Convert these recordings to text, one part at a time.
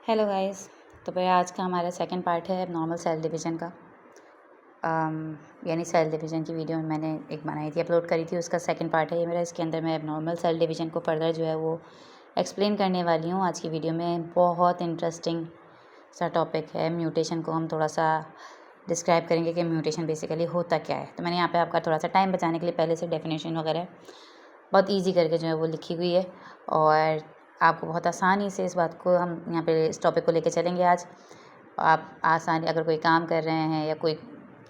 Hello guys. तो भाई आज का हमारा सेकंड पार्ट है एबनॉर्मल सेल डिवीज़न का। यानी सेल डिवीज़न की वीडियो मैंने एक बनाई थी, अपलोड करी थी, उसका सेकंड पार्ट है ये मेरा। इसके अंदर मैं एबनॉर्मल सेल डिवीज़न को फर्दर जो है वो एक्सप्लेन करने वाली हूँ आज की वीडियो में। बहुत इंटरेस्टिंग सा टॉपिक है। म्यूटेशन को हम थोड़ा सा डिस्क्राइब करेंगे कि म्यूटेशन बेसिकली होता क्या है। तो मैंने यहाँ पे आपका थोड़ा सा टाइम बचाने के लिए पहले से डेफिनेशन वगैरह बहुत ईजी करके जो है वो लिखी हुई है, और आपको बहुत आसानी से इस बात को हम यहाँ पे इस टॉपिक को लेके चलेंगे आज। आप आसानी, अगर कोई काम कर रहे हैं या कोई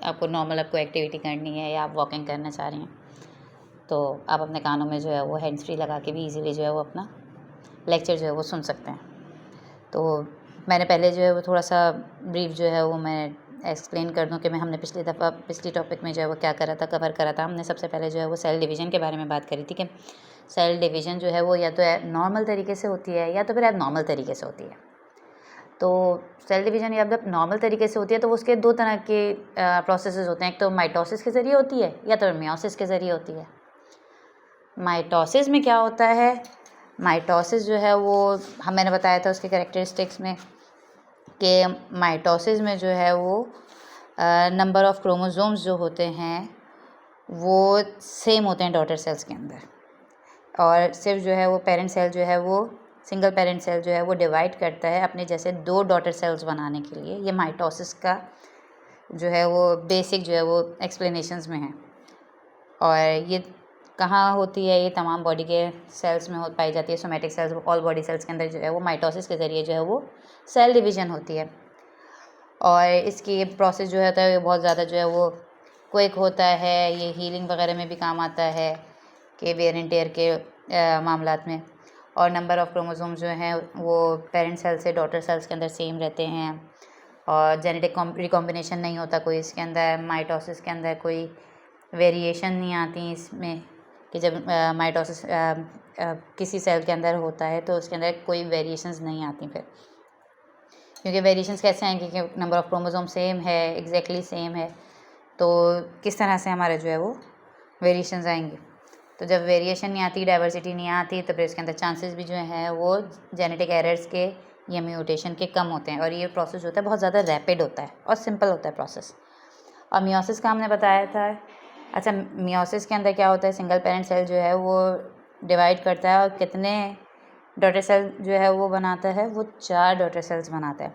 आपको नॉर्मल आपको एक्टिविटी करनी है या आप वॉकिंग करना चाह रही हैं, तो आप अपने कानों में जो है वो हैंड्स फ्री लगा के भी इजीली जो है वो अपना लेक्चर जो है वो सुन सकते हैं। तो मैंने पहले जो है वो थोड़ा सा ब्रीफ जो है वो मैं एक्सप्लेन कर दूं कि हमने पिछली टॉपिक में जो है वो क्या करा था, कवर करा था। हमने सबसे पहले जो है वो सेल डिवीज़न के बारे में बात करी थी कि सेल डिवीज़न जो है वो या तो नॉर्मल तरीके से होती है या तो फिर एबनॉर्मल तरीके से होती है। तो सेल डिवीज़न या जब नॉर्मल तरीके से होती है तो उसके दो तरह के प्रोसेसेस होते हैं। एक तो माइटोसिस के ज़रिए होती है या तो मियोसिस के ज़रिए होती है। माइटोसिस में क्या होता है, माइटोसिस जो है वो मैंने बताया था उसके कैरेक्टरिस्टिक्स में कि माइटोसिस में जो है वो नंबर ऑफ़ क्रोमोसोम्स जो होते हैं वो सेम होते हैं डॉटर सेल्स के अंदर, और सिर्फ जो है वो पेरेंट सेल जो है वो सिंगल पेरेंट सेल जो है वो डिवाइड करता है अपने जैसे दो डॉटर सेल्स बनाने के लिए। ये माइटोसिस का जो है वो बेसिक जो है वो एक्सप्लेनेशंस में है। और ये कहाँ होती है, ये तमाम बॉडी के सेल्स में पाई जाती है। Somatic cells, all body cells के अंदर जो है वो माइटोसिस के ज़रिए जो है वो सेल डिवीज़न होती है। और इसकी ये प्रोसेस जो होता है ये बहुत ज़्यादा जो है वो क्विक होता है। ये हीलिंग वगैरह में भी काम आता है कि वेयर एंड टेयर के मामलात में। और नंबर ऑफ़ क्रोमोसोम्स जो हैं वो पेरेंट सेल से डॉटर सेल्स के अंदर सेम रहते हैं, और जेनेटिक रिकॉम्बिनेशन नहीं होता कोई इसके अंदर। माइटोसिस के अंदर कोई वेरिएशन नहीं आती इसमें कि जब माइटोसिस किसी सेल के अंदर होता है तो उसके अंदर कोई वेरिएशंस नहीं आती फिर, क्योंकि वेरिएशंस कैसे आएंगे कि नंबर ऑफ़ क्रोमोसोम सेम है, एग्जैक्टली सेम है, तो किस तरह से हमारे जो है वो वेरिएशंस आएंगे। तो जब वेरिएशन नहीं आती, डाइवर्सिटी नहीं आती, तो फिर इसके अंदर चांसेस भी जो हैं वो जेनेटिक एरर्स के या म्यूटेशन के कम होते हैं। और ये प्रोसेस जो होता है बहुत ज़्यादा रैपिड होता है और सिंपल होता है प्रोसेस। और मियोसिस का हमने बताया था। अच्छा, मियोसिस के अंदर क्या होता है, सिंगल पेरेंट सेल जो है वो डिवाइड करता है और कितने डॉटर सेल जो है वो बनाता है, वो 4 डॉटर सेल्स बनाता है।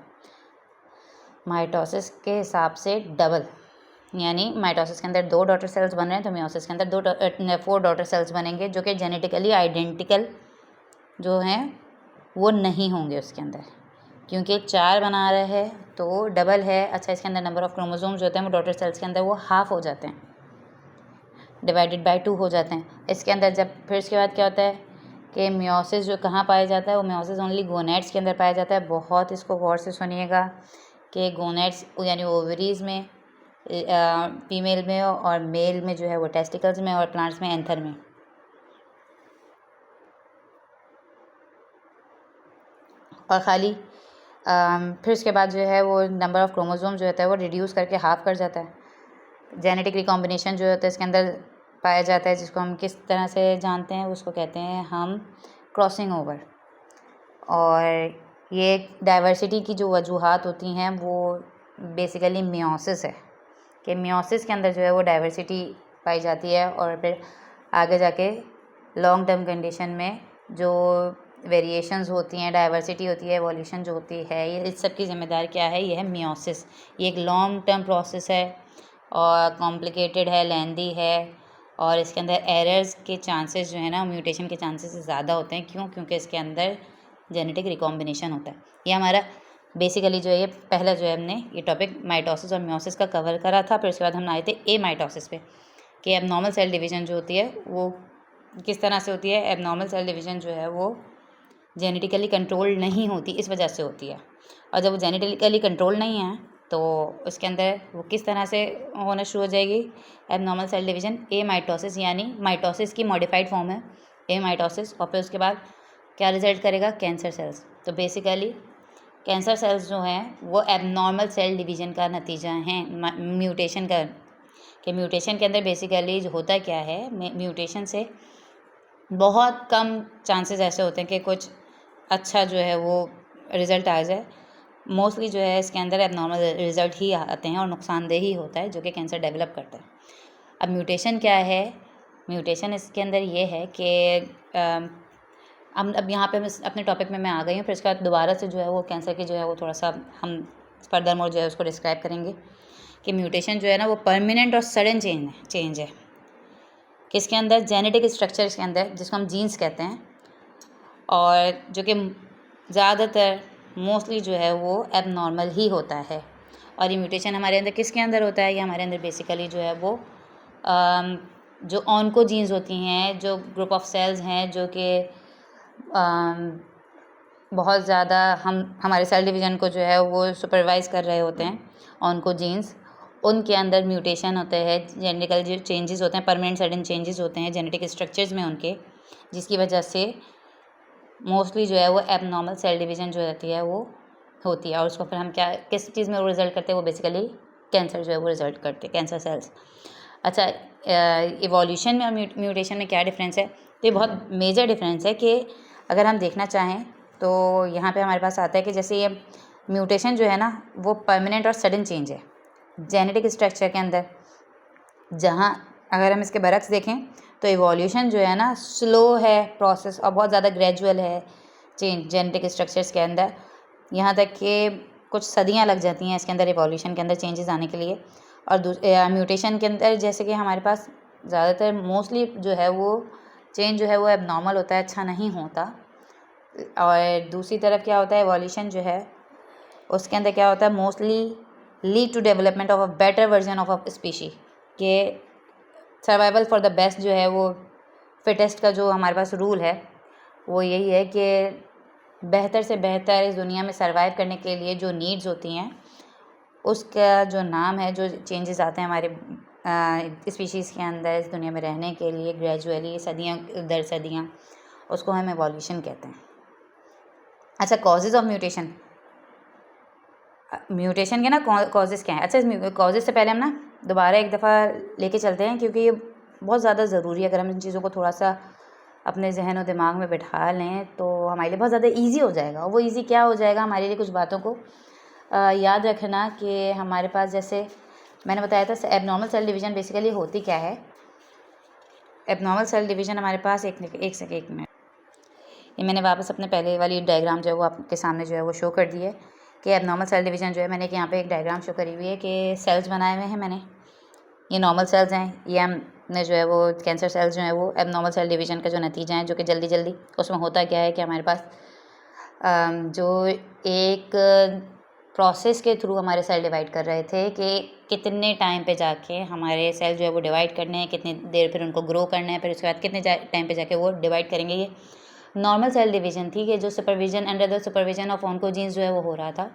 माइटोसिस के हिसाब से डबल, यानी माइटोसिस के अंदर 2 डॉटर सेल्स बन रहे हैं तो मियोसिस के अंदर 4 डॉटर सेल्स बनेंगे, जो कि जेनेटिकली आइडेंटिकल जो हैं वो नहीं होंगे उसके अंदर, क्योंकि 4 बना रहे हैं तो डबल है। अच्छा, इसके अंदर नंबर ऑफ़ क्रोमोसोम्स जो होते हैं वो डॉटर सेल्स के अंदर वो हाफ हो जाते हैं, डिवाइडेड बाय 2 हो जाते हैं इसके अंदर। जब फिर इसके बाद क्या होता है कि मियोसिस जो कहाँ पाया जाता है, वो मियोसिस ओनली गोनेड्स के अंदर पाया जाता है। बहुत इसको गौर से सुनिएगा कि गोनेड्स यानी ओवरीज में फीमेल में, और मेल में जो है वो टेस्टिकल्स में, और प्लांट्स में एंथर में। और ख़ाली फिर उसके बाद जो है वो नंबर ऑफ़ क्रोमोसोम जो होता है वो रिड्यूस करके हाफ कर जाता है। जेनेटिक रिकॉम्बिनेशन जो होता है इसके अंदर पाया जाता है, जिसको हम किस तरह से जानते हैं, उसको कहते हैं हम क्रॉसिंग ओवर। और ये डाइवर्सिटी की जो वजूहात होती हैं वो बेसिकली मियोसिस है, कि मियोसिस के अंदर जो है वो डाइवर्सिटी पाई जाती है, और फिर आगे जाके लॉन्ग टर्म कंडीशन में जो वेरिएशंस होती हैं, डाइवर्सिटी होती है, एवोल्यूशन जो होती है, ये इस सब की ज़िम्मेदार क्या है, ये है मियोसिस। ये एक लॉन्ग टर्म प्रोसेस है और कॉम्प्लिकेटेड है, लेंदी है, और इसके अंदर एरर्स के चांसेस जो है ना, म्यूटेशन के चांसेस ज़्यादा होते हैं। क्यों? क्योंकि इसके अंदर जेनेटिक रिकॉम्बिनेशन होता है। ये हमारा बेसिकली जो है ये पहला जो है हमने ये टॉपिक माइटोसिस और मियोसिस का कवर करा था। फिर उसके बाद हम आए थे ए माइटोसिस पे, कि एबनॉर्मल सेल डिवीज़न जो होती है वो किस तरह से होती है। एबनॉर्मल सेल डिवीज़न जो है वो जेनेटिकली कंट्रोल नहीं होती, इस वजह से होती है। और जब वो जेनेटिकली कंट्रोल नहीं है तो उसके अंदर वो किस तरह से होना शुरू हो जाएगी एबनॉर्मल सेल डिवीज़न, ए माइटोसिस, यानी माइटोसिस की मॉडिफाइड फॉर्म है ए माइटोसिस। और फिर उसके बाद क्या रिजल्ट करेगा, कैंसर सेल्स। तो बेसिकली कैंसर सेल्स जो हैं वो एबनॉर्मल सेल डिवीज़न का नतीजा हैं, म्यूटेशन का। कि म्यूटेशन के अंदर बेसिकली जो होता क्या है, म्यूटेशन से बहुत कम चांसेस ऐसे होते हैं कि कुछ अच्छा जो है वो रिज़ल्ट आ जाए, मोस्टली जो है इसके अंदर एबनॉर्मल रिज़ल्ट ही आते हैं और नुकसानदेह ही होता है जो कि कैंसर डेवलप करता है। अब म्यूटेशन क्या है? म्यूटेशन इसके अंदर ये है कि अब यहाँ पे मैं अपने टॉपिक में मैं आ गई हूँ, फिर उसके बाद दोबारा से जो है वो कैंसर की जो है वो थोड़ा सा हम फर्दर मोर जो है उसको डिस्क्राइब करेंगे कि म्यूटेशन जो है ना वो परमानेंट और सडन चेंज है किसके अंदर, जेनेटिक स्ट्रक्चर के अंदर, जिसको हम जीन्स कहते हैं, और जो कि ज़्यादातर मोस्टली जो है वो एबनॉर्मल ही होता है। और ये म्यूटेशन हमारे अंदर किसके अंदर होता है? ये हमारे अंदर बेसिकली जो है वो जो ऑन्कोजीन्स होती हैं, जो ग्रुप ऑफ सेल्स हैं जो कि बहुत ज़्यादा हमारे सेल डिवीज़न को जो है वो सुपरवाइज़ कर रहे होते हैं, ऑन्कोजीन्स, उनके अंदर म्यूटेशन होते हैं, जेनेटिकल जो चेंजेस होते हैं, परमानेंट सडन चेंजेस होते हैं जेनेटिक स्ट्रक्चर्स में उनके, जिसकी वजह से मोस्टली जो है वो एबनॉर्मल सेल डिवीज़न जो रहती है वो होती है। और उसको फिर हम क्या किस चीज़ में वो रिज़ल्ट करते हैं? वो बेसिकली कैंसर जो है वो रिज़ल्ट करते हैं, कैंसर सेल्स। अच्छा, इवोल्यूशन में और म्यूटेशन में क्या डिफरेंस है? तो ये बहुत मेजर डिफरेंस है कि अगर हम देखना चाहें तो यहाँ पे हमारे पास आता है कि जैसे ये म्यूटेशन जो है ना वो परमानेंट और सडन चेंज है जेनेटिक स्ट्रक्चर के अंदर, जहाँ अगर हम इसके बरक्स देखें तो इवोल्यूशन जो है ना स्लो है प्रोसेस और बहुत ज़्यादा ग्रेजुअल है चेंज जेनेटिक स्ट्रक्चर्स के अंदर, यहाँ तक कि कुछ सदियाँ लग जाती हैं इसके अंदर इवोल्यूशन के अंदर चेंजेस आने के लिए। और म्यूटेशन के अंदर जैसे कि हमारे पास ज़्यादातर मोस्टली जो है वो चेंज जो है वो एबनॉर्मल होता है, अच्छा नहीं होता। और दूसरी तरफ क्या होता है, इवोल्यूशन जो है उसके अंदर क्या होता है, mostly lead to development of a better version of a species, के सर्वाइवल फॉर द बेस्ट जो है वो फिटेस्ट का जो हमारे पास रूल है वो यही है कि बेहतर से बेहतर इस दुनिया में सर्वाइव करने के लिए जो नीड्स होती हैं उसका जो नाम है, जो चेंजेस आते हैं हमारे स्पीशीज़ के अंदर इस दुनिया में रहने के लिए ग्रेजुअली सदियाँ दर सदियाँ, उसको हम एवोल्यूशन कहते हैं। अच्छा, कॉजेज़ ऑफ म्यूटेशन, म्यूटेशन के ना कॉजेज़ क्या हैं? अच्छा, इस कॉजेज़ से पहले हम ना दोबारा एक दफ़ा लेके चलते हैं क्योंकि ये बहुत ज़्यादा ज़रूरी है। अगर हम इन चीज़ों को थोड़ा सा अपने जहन और दिमाग में बिठा लें तो हमारे लिए बहुत ज़्यादा ईजी हो जाएगा। और वो ईजी क्या हो जाएगा हमारे लिए? कुछ बातों को याद रखना कि हमारे पास, जैसे मैंने बताया था, एबनॉर्मल सेल डिवीज़न बेसिकली होती क्या है। एबनॉर्मल सेल डिवीज़न हमारे पास एक मिनट, ये मैंने वापस अपने पहले वाली डायग्राम जो है वो आपके सामने जो है वो शो कर दी है कि एबनॉर्मल सेल डिवीज़न जो है, मैंने यहाँ पे एक डायग्राम शो करी हुई है कि सेल्स बनाए हुए हैं मैंने, ये नॉर्मल सेल्स हैं, ये हमने जो है वो कैंसर सेल्स जो है वो एबनॉर्मल सेल डिवीज़न का जो नतीजा है, जो कि जल्दी उसमें होता क्या है कि हमारे पास जो एक प्रोसेस के थ्रू हमारे सेल डिवाइड कर रहे थे कि कितने टाइम पे जाके हमारे सेल जो है वो डिवाइड करने हैं, कितनी देर फिर उनको ग्रो करना है, फिर उसके बाद कितने टाइम पे जाके वो डिवाइड करेंगे। ये नॉर्मल सेल डिवीज़न थी कि जो supervision under the supervision of oncogenes जो है वो हो रहा था।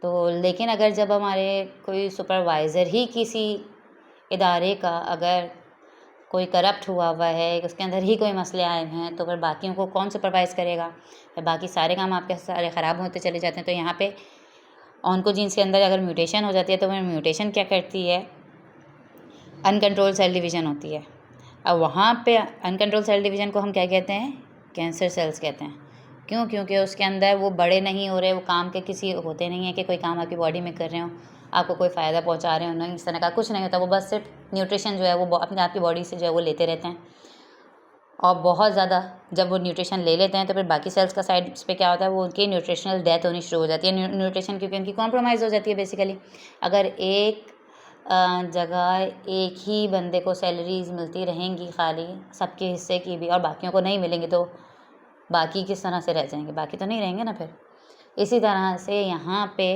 तो लेकिन अगर जब हमारे कोई सुपरवाइज़र ही किसी इदारे का अगर कोई करप्ट हुआ है, उसके अंदर ही कोई मसले आए हैं, तो फिर बाकियों को कौन सुपरवाइज़ करेगा? फिर बाकी सारे काम आपके सारे ख़राब होते चले जाते हैं। तो यहाँ पे ऑन्कोजीन्स के अंदर अगर म्यूटेशन हो जाती है तो फिर म्यूटेशन क्या करती है? अनकंट्रोल सेल डिवीज़न होती है। अब वहाँ पे अनकंट्रोल सेल डिवीज़न को हम क्या कहते हैं? कैंसर सेल्स कहते हैं। क्यों? क्योंकि उसके अंदर वो बड़े नहीं हो रहे, वो काम के किसी होते नहीं हैं कि कोई काम आपकी बॉडी में कर रहे हो, आपको कोई फ़ायदा पहुँचा रहे हो, नहीं, इस तरह का कुछ नहीं होता। वो बस सिर्फ न्यूट्रिशन जो है वो अपने आपकी बॉडी से जो है वो लेते रहते हैं। और बहुत ज़्यादा जब वो न्यूट्रिशन ले लेते हैं तो फिर बाकी सेल्स का साइड्स पे क्या होता है, वो उनकी न्यूट्रिशनल डेथ होनी शुरू हो जाती है। न्यूट्रिशन क्योंकि उनकी कॉम्प्रोमाइज़ हो जाती है बेसिकली। अगर एक जगह एक ही बंदे को सैलरीज मिलती रहेंगी खाली सबके हिस्से की भी, और बाकियों को नहीं मिलेंगी, तो बाकी किस तरह से रह जाएंगे? बाकी तो नहीं रहेंगे ना फिर। इसी तरह से यहाँ पे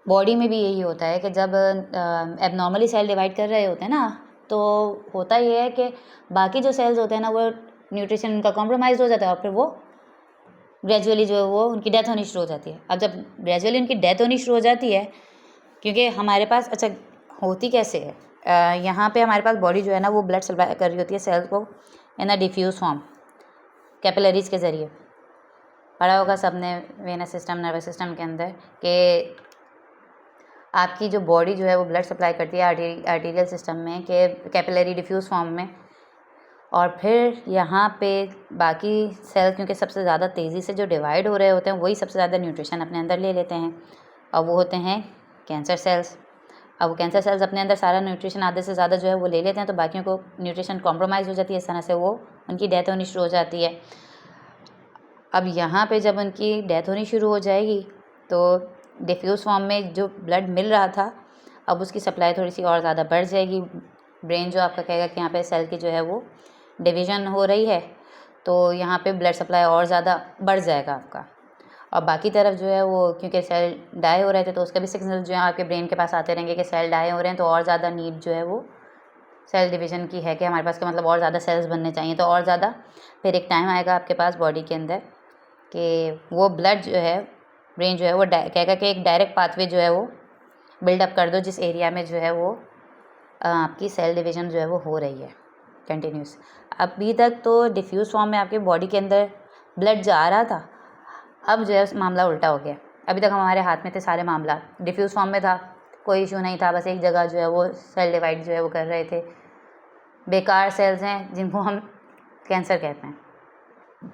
बॉडी में भी यही होता है कि जब एबनॉर्मली सेल डिवाइड कर रहे होते हैं ना, तो होता ये है कि बाकी जो सेल्स होते हैं ना वो न्यूट्रिशन उनका कॉम्प्रोमाइज़ हो जाता है और फिर वो ग्रेजुअली जो है वो उनकी डेथ होनी शुरू हो जाती है। अब जब ग्रेजुअली उनकी डेथ होनी शुरू हो जाती है, क्योंकि हमारे पास, अच्छा, होती कैसे है, यहाँ पे हमारे पास बॉडी जो है ना वो ब्लड सप्लाई कर रही होती है सेल्स को इन अ डिफ्यूज़ फॉर्म, कैपिलरीज़ के ज़रिए। पढ़ा होगा सबने वेनस सिस्टम, नर्वस सिस्टम के अंदर कि आपकी जो बॉडी जो है वो ब्लड सप्लाई करती है आर्टीरियल सिस्टम में, कि कैपिलरी डिफ्यूज़ फॉर्म में, और फिर यहाँ पे बाकी सेल क्योंकि सबसे ज़्यादा तेज़ी से जो डिवाइड हो रहे होते हैं वही सबसे ज़्यादा न्यूट्रिशन अपने अंदर ले लेते हैं, और वो होते हैं कैंसर सेल्स। अब वो कैंसर सेल्स अपने अंदर सारा न्यूट्रिशन आधे से ज़्यादा जो है वो ले लेते हैं, तो बाकियों को न्यूट्रिशन कॉम्प्रोमाइज़ हो जाती है, इस तरह से वो उनकी डेथ होनी शुरू हो जाती है। अब यहाँ पे जब उनकी डेथ होनी शुरू हो जाएगी तो डिफ्यूज़ फॉर्म में जो ब्लड मिल रहा था अब उसकी सप्लाई थोड़ी सी और ज़्यादा बढ़ जाएगी। ब्रेन जो आपका कहेगा कि यहाँ पे सेल की जो है वो डिवीज़न हो रही है, तो यहाँ पे ब्लड सप्लाई और ज़्यादा बढ़ जाएगा आपका। और बाकी तरफ जो है वो क्योंकि सेल डाई हो रहे थे तो उसका भी सिग्नल जो है आपके ब्रेन के पास आते रहेंगे कि सेल डाई हो रहे हैं, तो और ज़्यादा नीड जो है वो सेल डिवीज़न की है कि हमारे पास का मतलब और ज़्यादा सेल्स बनने चाहिए। तो और ज़्यादा फिर एक टाइम आएगा आपके पास बॉडी के अंदर कि वो ब्लड जो है ब्रेन जो है वो कहेगा कि एक डायरेक्ट पाथवे जो है वो बिल्डअप कर दो जिस एरिया में जो है वो आपकी सेल डिवीज़न जो है वो हो रही है कंटिन्यूस। अभी तक तो डिफ्यूज़ फॉर्म में आपके बॉडी के अंदर ब्लड जा रहा था, अब जो है मामला उल्टा हो गया। अभी तक हमारे हाथ में थे सारे मामला, डिफ्यूज़ फॉर्म में था, कोई इशू नहीं था, बस एक जगह जो है वो सेल डिवाइड जो है वो कर रहे थे। बेकार सेल्स हैं जिनको हम कैंसर कहते हैं,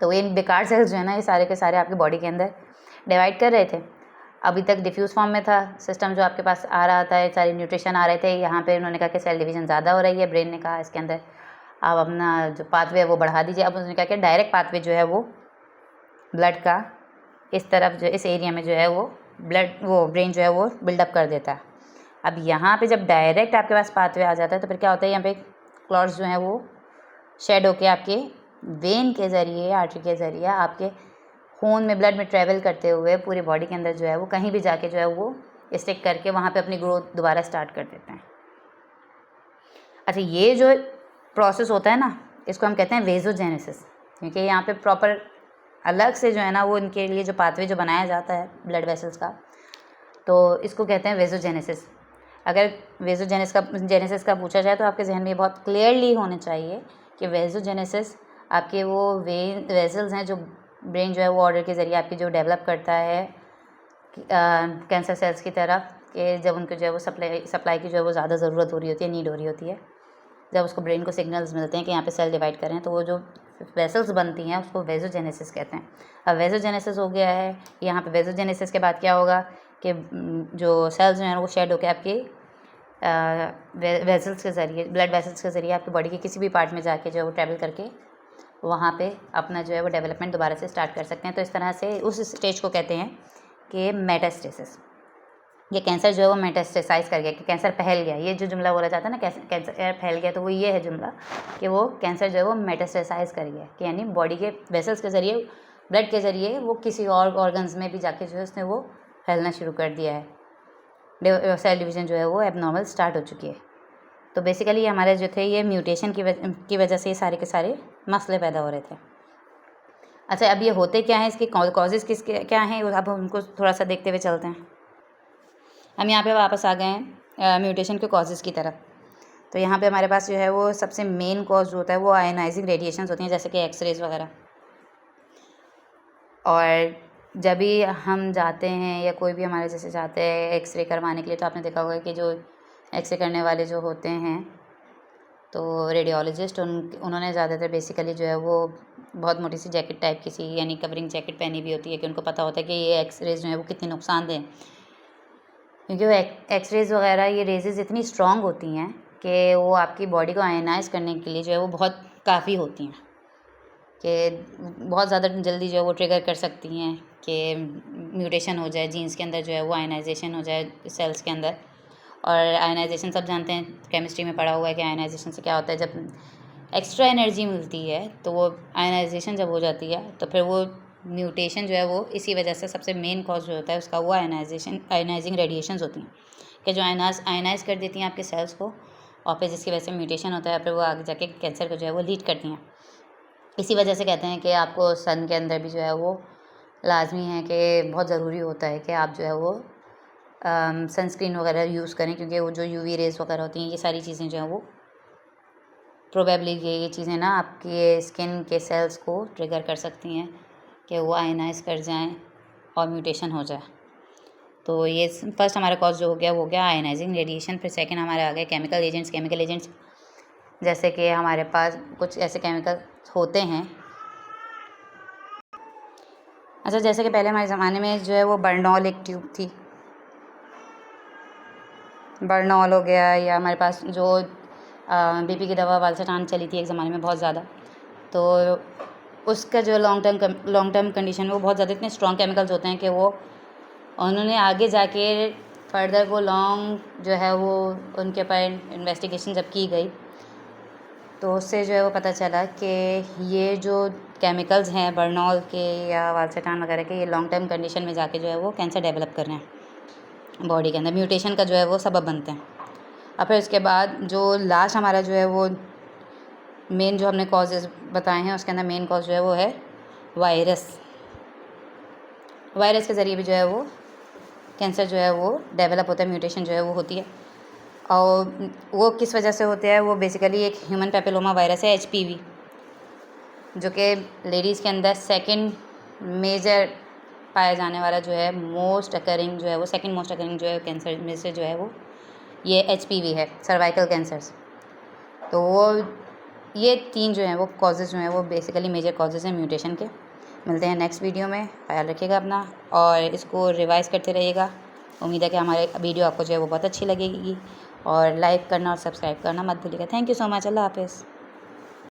तो इन बेकार सेल्स जो है ना ये सारे के सारे आपकी बॉडी के अंदर डिवाइड कर रहे थे। अभी तक डिफ्यूज़ फॉर्म में था सिस्टम जो आपके पास आ रहा था, सारे न्यूट्रिशन आ रहे थे। यहाँ पे उन्होंने कहा कि सेल डिवीज़न ज़्यादा हो रही है, ब्रेन ने कहा इसके अंदर आप अपना जो पाथवे है वो बढ़ा दीजिए। अब उन्होंने कहा कि डायरेक्ट पाथवे जो है वो ब्लड का इस तरफ जो इस एरिया में जो है वो ब्रेन जो है वो बिल्डअप कर देता है। अब यहाँ पे जब डायरेक्ट आपके पास पाथवे आ जाता है तो फिर क्या होता है, यहाँ पे क्लॉट्स जो हैं वो शेड होके आपके वेन के ज़रिए आर्टरी के ज़रिए आपके खून में ब्लड में ट्रैवल करते हुए पूरी बॉडी के अंदर जो है वो कहीं भी जाके जो है वो स्टिक करके वहाँ पे अपनी ग्रोथ दोबारा स्टार्ट कर देते हैं। अच्छा, ये जो प्रोसेस होता है ना इसको हम कहते हैं वेजोजेनेसिस, क्योंकि यहाँ पे प्रॉपर अलग से जो है ना वो इनके लिए जो पाथवे जो बनाया जाता है ब्लड वेसल्स का, तो इसको कहते हैं वेजोजेनेसिस। अगर जेनेसिस का पूछा जाए तो आपके जहन में बहुत क्लियरली होने चाहिए कि वेजोजेनेसिस आपके वो वेसल्स हैं जो ब्रेन जो है वो ऑर्डर के ज़रिए आपकी जो डेवलप करता है कैंसर सेल्स की तरफ, कि जब उनको जो है वो सप्लाई की जो है वो ज़्यादा ज़रूरत हो रही होती है, नीड हो रही होती है, जब उसको ब्रेन को सिग्नल्स मिलते हैं कि यहाँ पे सेल डिवाइड करें, तो वो जो वेसल्स बनती हैं उसको वेजोजेनेसिस कहते हैं। अब वेजोजेनेसिस हो गया है यहाँ पे। वेजोजेनेसिस के बाद क्या होगा कि जो सेल्स जो हैं वो शेड होकर आपके वेसल्स के ज़रिए ब्लड वेसल्स के ज़रिए आपकी बॉडी के किसी भी पार्ट में जाके जो है वो ट्रैवल करके वहाँ पे अपना जो है वो डेवलपमेंट दोबारा से स्टार्ट कर सकते हैं। तो इस तरह से उस स्टेज को कहते हैं कि मेटास्टेसिस। ये कैंसर जो है वो मेटास्टेसाइज कर गया, कि कैंसर फैल गया। ये जो जुमला बोला जाता है ना कैंसर फैल गया, तो वो ये है जुमला कि वो कैंसर जो है वो मेटास्टेसाइज कर गया, कि यानी बॉडी के वेसल्स के ज़रिए ब्लड के ज़रिए वो किसी और ऑर्गन्स में भी जाके जो है उसने वो फैलना शुरू कर दिया है। सेल डिवीज़न जो है वो एबनॉर्मल स्टार्ट हो चुकी है। तो बेसिकली हमारे जो थे ये म्यूटेशन की वजह से ये सारे के सारे मसले पैदा हो रहे थे। अच्छा, अब ये होते क्या हैं, इसके कॉजेज़ किसके क्या हैं, अब उनको थोड़ा सा देखते हुए चलते हैं। हम यहाँ पे वापस आ गए हैं म्यूटेशन के कॉजेज़ की तरफ। तो यहाँ पे हमारे पास जो है वो सबसे मेन कॉज जो होता है वो आयनाइजिंग रेडिएशंस होती हैं, जैसे कि एक्सरेज वगैरह। और जब भी हम जाते हैं या कोई भी हमारे जैसे जाते हैं एक्सरे करवाने के लिए, तो आपने देखा होगा कि जो एक्सरे करने वाले जो होते हैं तो रेडियोलॉजिस्ट उन्होंने ज़्यादातर बेसिकली जो है वो बहुत मोटी सी जैकेट टाइप की सी यानी कवरिंग जैकेट पहनी हुई होती है, कि उनको पता होता है कि ये एक्सरेज जो है वो कितनी नुकसानदेह हैं। क्योंकि वो एक्सरेज वगैरह ये रेजेज़ इतनी स्ट्रॉन्ग होती हैं कि वो आपकी बॉडी को आयनाइज करने के लिए जो है वो बहुत काफ़ी होती हैं, कि बहुत ज़्यादा जल्दी जो है वो ट्रिगर कर सकती हैं कि म्यूटेशन हो जाए जीन्स के अंदर, जो है वो आयनाइजेशन हो जाए सेल्स के अंदर। और आयनाइजेशन सब जानते हैं, केमिस्ट्री में पढ़ा हुआ है कि आयनाइजेशन से क्या होता है, जब एक्स्ट्रा एनर्जी मिलती है तो वो आयनाइजेशन जब हो जाती है तो फिर वो म्यूटेशन जो है वो इसी वजह से सबसे मेन कॉज जो होता है उसका वो आयनाइजिंग रेडिएशंस होती हैं, कि जो आयनाइज कर देती हैं आपके सेल्स को, और फिर जिसकी वजह से म्यूटेशन होता है, फिर वो आगे जाके कैंसर को जो है वो लीड करती हैं। इसी वजह से कहते हैं कि आपको सन के अंदर भी जो है वो लाजमी है कि बहुत ज़रूरी होता है कि आप जो है वो सनस्क्रीन वगैरह यूज़ करें, क्योंकि वो जो यूवी रेज़ वगैरह होती हैं ये सारी चीज़ें जो हैं वो प्रोबेबली ये चीज़ें ना आपके स्किन के सेल्स को ट्रिगर कर सकती हैं कि वो आयनाइज कर जाएं और म्यूटेशन हो जाए। तो ये फर्स्ट हमारा कॉज जो हो गया वो हो गया आयनाइजिंग रेडिएशन। फिर सेकंड हमारे आ गए केमिकल एजेंट्स। जैसे कि हमारे पास कुछ ऐसे केमिकल होते हैं। अच्छा, जैसे कि पहले हमारे ज़माने में जो है वो बर्नॉल एक ट्यूब थी, बर्नॉल हो गया, या हमारे पास जो बीपी की दवा वालसटान चली थी एक ज़माने में बहुत ज़्यादा, तो उसका जो लॉन्ग टर्म कंडीशन वो बहुत ज़्यादा इतने स्ट्रॉन्ग केमिकल्स होते हैं कि वो उन्होंने आगे जाके फर्दर वो लॉन्ग जो है वो उनके ऊपर इन्वेस्टिगेशन जब की गई तो उससे जो है वो पता चला कि ये जो केमिकल्स हैं बर्नॉल के या वालसटान वगैरह के, ये लॉन्ग टर्म कंडीशन में जाके जो है वो कैंसर डेवलप कर रहे हैं बॉडी के अंदर, म्यूटेशन का जो है वो सबब बनते हैं। और फिर उसके बाद जो लास्ट हमारा जो है वो मेन जो हमने कॉजेज़ बताए हैं उसके अंदर मेन कॉज जो है वो है वायरस के ज़रिए भी जो है वो कैंसर जो है वो डेवलप होता है, म्यूटेशन जो है वो होती है। और वो किस वजह से होते हैं, वो बेसिकली एक ह्यूमन पेपिलोमा वायरस है HPV, जो कि लेडीज़ के अंदर सेकंड मेजर पाया जाने वाला जो है मोस्ट अकरिंग जो है वो सेकंड मोस्ट अकरिंग जो है कैंसर में से जो है वो ये HPV है, सर्वाइकल कैंसर्स। तो वो ये 3 जो हैं वो कॉजेज़ जो हैं वो बेसिकली मेजर कॉजेज़ हैं म्यूटेशन के। मिलते हैं नेक्स्ट वीडियो में, ख्याल रखिएगा अपना और इसको रिवाइज़ करते रहिएगा। उम्मीद है कि हमारे वीडियो आपको जो है वो बहुत अच्छी लगेगी और लाइक करना और सब्सक्राइब करना मत भूलिएगा। Thank you so much. अल्लाह हाफ़िज़।